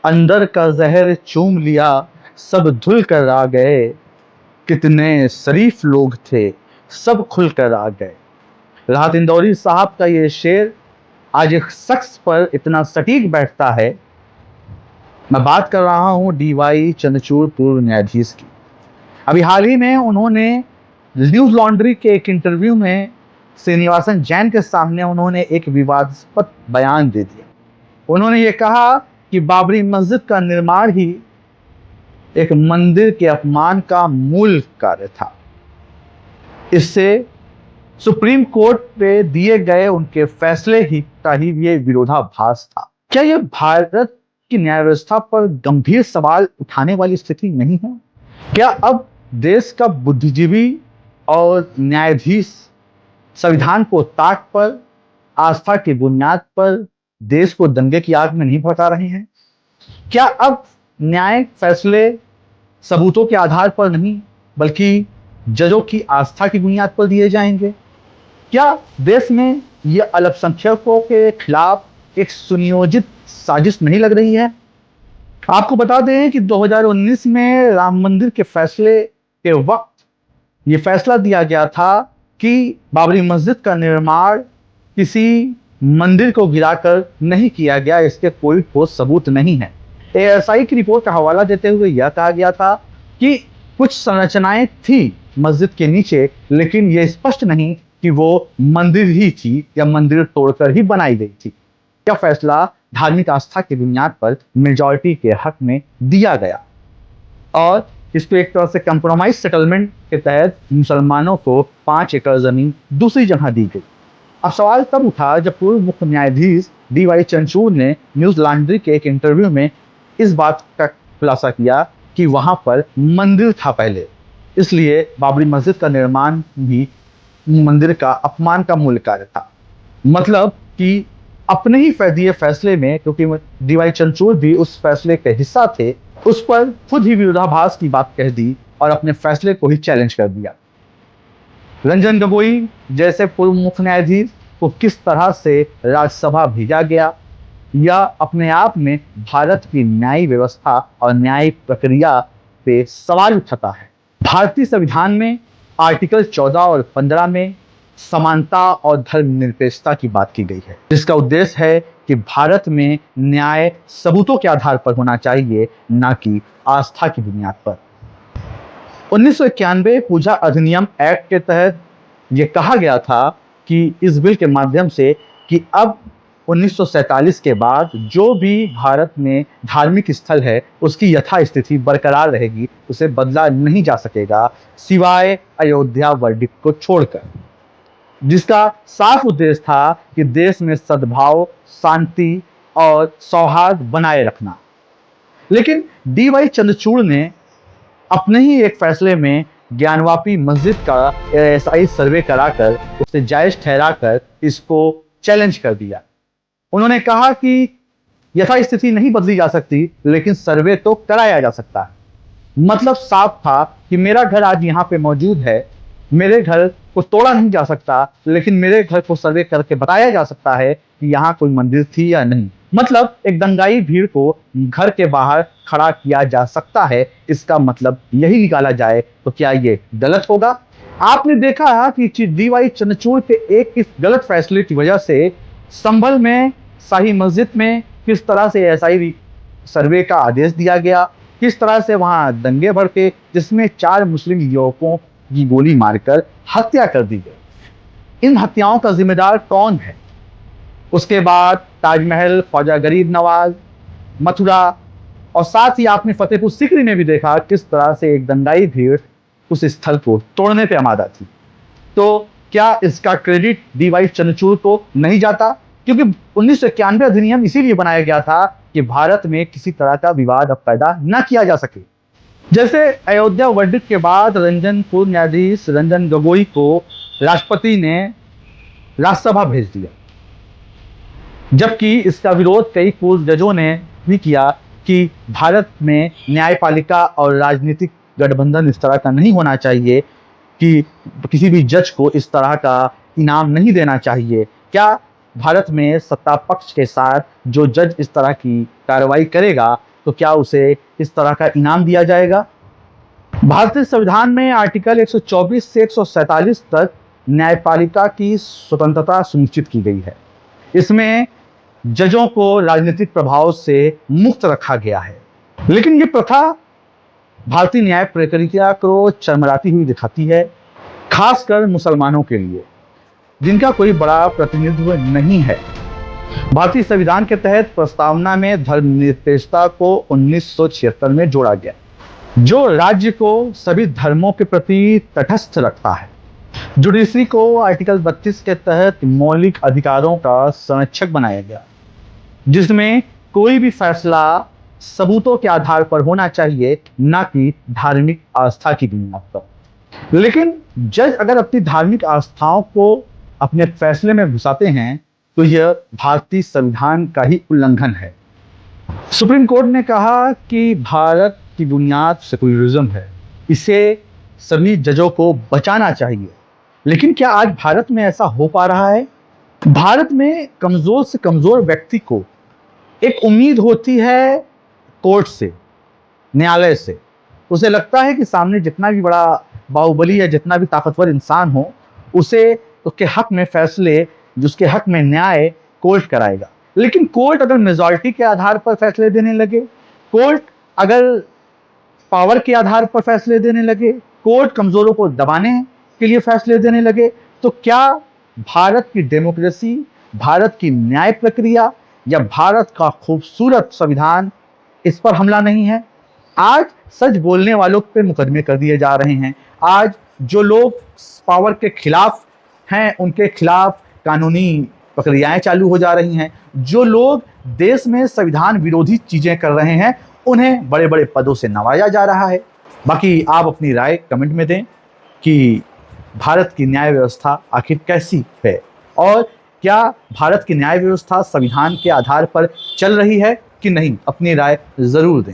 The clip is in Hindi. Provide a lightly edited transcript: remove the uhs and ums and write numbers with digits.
अंदर का जहर चूम लिया, सब धुल कर आ गए। कितने शरीफ लोग थे, सब खुल कर आ गए। राहत इंदौरी साहब का ये शेर आज एक शख्स पर इतना सटीक बैठता है। मैं बात कर रहा हूं डीवाई चंद्रचूड़ पूर्व न्यायाधीश की। अभी हाल ही में उन्होंने न्यूज लॉन्ड्री के एक इंटरव्यू में श्रीनिवासन जैन के सामने उन्होंने एक विवादास्पद बयान दे दिया। उन्होंने ये कहा कि बाबरी मस्जिद का निर्माण ही एक मंदिर के अपमान का मूल कार्य था। इससे सुप्रीम कोर्ट पे दिए गए उनके फैसले ही का ही ये विरोधाभास था। क्या यह भारत की न्याय व्यवस्था पर गंभीर सवाल उठाने वाली स्थिति नहीं है? क्या अब देश का बुद्धिजीवी और न्यायाधीश संविधान को ताक पर, आस्था की बुनियाद पर देश को दंगे की आग में नहीं भड़का रहे हैं? क्या अब न्यायिक फैसले सबूतों के आधार पर नहीं बल्कि जजों की आस्था की बुनियाद पर दिए जाएंगे? क्या देश में यह अल्पसंख्यकों के खिलाफ एक सुनियोजित साजिश नहीं लग रही है? आपको बता दें कि 2019 में राम मंदिर के फैसले के वक्त ये फैसला दिया गया था कि बाबरी मस्जिद का निर्माण किसी मंदिर को गिराकर नहीं किया गया, इसके कोई ठोस सबूत नहीं है। एएसआई की रिपोर्ट का हवाला देते हुए यह कहा गया था कि कुछ संरचनाएं थी मस्जिद के नीचे, लेकिन यह स्पष्ट नहीं कि वो मंदिर ही थी या मंदिर तोड़कर ही बनाई गई थी। यह फैसला धार्मिक आस्था की बुनियाद पर मेजॉरिटी के हक में दिया गया और इसको एक तरह से कंप्रोमाइज सेटलमेंट के तहत मुसलमानों को 5 एकड़ जमीन दूसरी जगह दी गई। अब सवाल तब उठा जब पूर्व मुख्य न्यायाधीश डीवाई चंद्रचूड़ ने न्यूज लॉन्ड्री के एक इंटरव्यू में इस बात का खुलासा किया कि वहां पर मंदिर था पहले, इसलिए बाबरी मस्जिद का निर्माण भी मंदिर का अपमान का मूल कार्य था। मतलब कि अपने ही दिए फैसले में, क्योंकि डीवाई चंद्रचूड़ भी उस फैसले के हिस्सा थे, उस पर खुद ही विरोधाभास की बात कह दी और अपने फैसले को ही चैलेंज कर दिया। रंजन गोगोई जैसे पूर्व मुख्य न्यायाधीश को किस तरह से राज्यसभा भेजा गया, यह अपने आप में भारत की न्यायिक व्यवस्था और न्यायिक प्रक्रिया पे सवाल उठाता है। भारतीय संविधान में आर्टिकल 14 और 15 में समानता और धर्मनिरपेक्षता की बात की गई है, जिसका उद्देश्य है कि भारत में न्याय सबूतों के आधार पर होना चाहिए, न कि आस्था की बुनियाद पर। 1991 पूजा अधिनियम एक्ट के तहत यह कहा गया था कि इस बिल के माध्यम से कि अब 1947 के बाद जो भी भारत में धार्मिक स्थल है उसकी यथास्थिति बरकरार रहेगी, उसे बदला नहीं जा सकेगा सिवाय अयोध्या वर्डिक्ट को छोड़कर, जिसका साफ उद्देश्य था कि देश में सद्भाव, शांति और सौहार्द बनाए रखना। लेकिन डीवाई चंद्रचूड़ ने अपने ही एक फैसले में ज्ञानवापी मस्जिद का एएसआई सर्वे कराकर उसे जायज ठहराकर इसको चैलेंज कर दिया। उन्होंने कहा कि यथास्थिति नहीं बदली जा सकती, लेकिन सर्वे तो कराया जा सकता है। मतलब साफ था कि मेरा घर आज यहाँ पे मौजूद है, मेरे घर को तोड़ा नहीं जा सकता, लेकिन मेरे घर को सर्वे करके बताया जा सकता है कि यहाँ कोई मंदिर थी या नहीं। मतलब एक दंगाई भीड़ को घर के बाहर खड़ा किया जा सकता है, इसका मतलब यही निकाला जाए तो क्या ये गलत होगा? आपने देखा कि डीवाई चंद्रचूड़ के एक इस गलत फैसले की वजह से संभल में शाही मस्जिद में किस तरह से एएसआई सर्वे का आदेश दिया गया, किस तरह से वहां दंगे भड़के, जिसमें 4 मुस्लिम युवकों की गोली मारकर हत्या कर दी गई। इन हत्याओं का जिम्मेदार कौन है? उसके बाद ताजमहल, ख्वाजा गरीब नवाज, मथुरा और साथ ही आपने फतेहपुर सीकरी में भी देखा किस तरह से एक दंगाई भीड़ उस स्थल को तोड़ने पे आमादा थी। तो क्या इसका क्रेडिट डीवाई चंद्रचूड़ को नहीं जाता? क्योंकि 1991 अधिनियम इसीलिए बनाया गया था कि भारत में किसी तरह का विवाद अब पैदा न किया जा सके। जैसे अयोध्या वर्डिक्ट के बाद पूर्व न्यायाधीश रंजन गोगोई को राष्ट्रपति ने राज्यसभा भेज दिया, जबकि इसका विरोध कई पूर्व जजों ने भी किया कि भारत में न्यायपालिका और राजनीतिक गठबंधन इस तरह का नहीं होना चाहिए, कि किसी भी जज को इस तरह का इनाम नहीं देना चाहिए। क्या भारत में सत्ता पक्ष के साथ जो जज इस तरह की कार्रवाई करेगा तो क्या उसे इस तरह का इनाम दिया जाएगा? भारतीय संविधान में आर्टिकल 124 से 147 तक न्यायपालिका की स्वतंत्रता सुनिश्चित की गई है। इसमें जजों को राजनीतिक प्रभाव से मुक्त रखा गया है। लेकिन ये प्रथा भारतीय न्याय प्रक्रिया को चरमराती हुई दिखाती है, खासकर मुसलमानों के लिए, जिनका कोई बड़ा प्रतिनिधित्व नहीं है। भारतीय संविधान के तहत प्रस्तावना में धर्मनिरपेक्षता को 1976 में जोड़ा गया, जो राज्य को सभी धर्मों के प्रति तटस्थ रखता है। जुडिशरी को आर्टिकल 32 के तहत मौलिक अधिकारों का संरक्षक बनाया गया, जिसमें कोई भी फैसला सबूतों के आधार पर होना चाहिए, न कि धार्मिक आस्था की बुनियाद पर। लेकिन जज अगर अपनी धार्मिक आस्थाओं को अपने फैसले में घुसाते हैं तो यह भारतीय संविधान का ही उल्लंघन है। सुप्रीम कोर्ट ने कहा कि भारत की बुनियाद सेकुलरिज्म है, इसे सभी जजों को बचाना चाहिए। लेकिन क्या आज भारत में ऐसा हो पा रहा है? भारत में कमजोर से कमजोर व्यक्ति को एक उम्मीद होती है कोर्ट से, न्यायालय से। उसे लगता है कि सामने जितना भी बड़ा बाहुबली या जितना भी ताकतवर इंसान हो, उसे उसके हक में फैसले, जिसके हक में न्याय कोर्ट कराएगा। लेकिन कोर्ट अगर मेजॉरिटी के आधार पर फैसले देने लगे, कोर्ट अगर पावर के आधार पर फैसले देने लगे, कोर्ट कमजोरों को दबाने के लिए फैसले देने लगे, तो क्या भारत की डेमोक्रेसी, भारत की न्याय प्रक्रिया या भारत का खूबसूरत संविधान इस पर हमला नहीं है? आज सच बोलने वालों पे मुकदमे कर दिए जा रहे हैं। आज जो लोग पावर के खिलाफ हैं, उनके खिलाफ कानूनी प्रक्रियाएं चालू हो जा रही हैं। जो लोग देश में संविधान विरोधी चीजें कर रहे हैं, उन्हें बड़े बड़े पदों से नवाजा जा रहा है। बाकी आप अपनी राय कमेंट में दें कि भारत की न्याय व्यवस्था आखिर कैसी है, और क्या भारत की न्याय व्यवस्था संविधान के आधार पर चल रही है कि नहीं। अपनी राय जरूर दें।